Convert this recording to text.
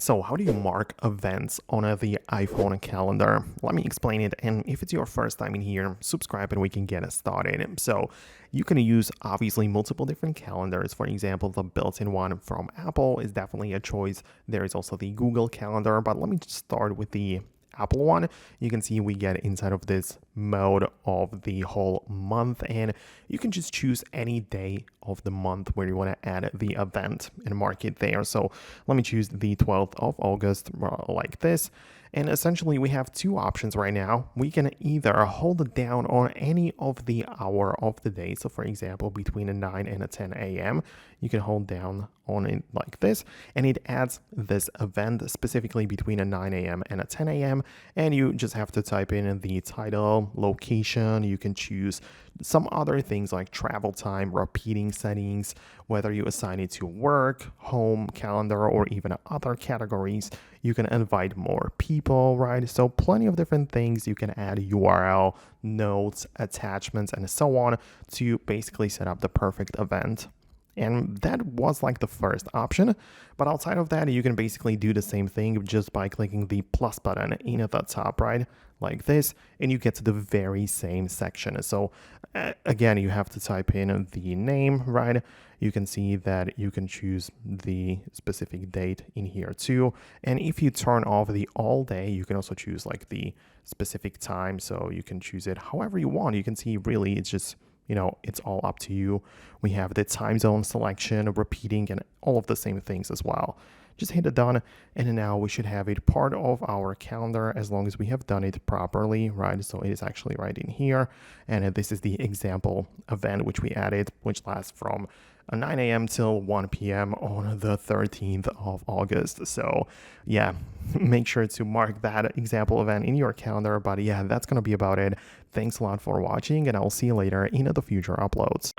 So how do you mark events on the iPhone calendar? Let me explain it. And if it's your first time in here, subscribe and we can get it started. So you can use obviously multiple different calendars. For example, the built-in one from Apple is definitely a choice. There is also the Google Calendar, but let me just start with the Apple one. You can see we get inside of this mode of the whole month, and you can just choose any day of the month where you want to add the event and mark it there. So let me choose the 12th of August like this. And essentially we have two options right now. We can either hold it down on any of the hour of the day. So for example, between a 9 and a 10 a.m., you can hold down on it like this, and it adds this event specifically between a 9 a.m. and a 10 a.m. And you just have to type in the title, location. You can choose some other things like travel time, repeating settings, whether you assign it to work, home, calendar, or even other categories. You can invite more people, right? So plenty of different things. You can add URL, notes, attachments, and so on to basically set up the perfect event. And that was like the first option. But outside of that, you can basically do the same thing just by clicking the plus button in at the top, right? Like this, and you get to the very same section. So again, you have to type in the name, right? You can see that you can choose the specific date in here too. And if you turn off the all day, you can also choose like the specific time. So you can choose it however you want. You can see really it's just, it's all up to you. We have the time zone selection, repeating, and all of the same things as well. Just hit it done, and now we should have it part of our calendar as long as we have done it properly, right? So it is actually right in here, and this is the example event which we added, which lasts from 9 a.m. till 1 p.m. on the 13th of August. So yeah, make sure to mark that example event in your calendar. But yeah, that's going to be about it. Thanks a lot for watching, and I'll see you later in the future uploads.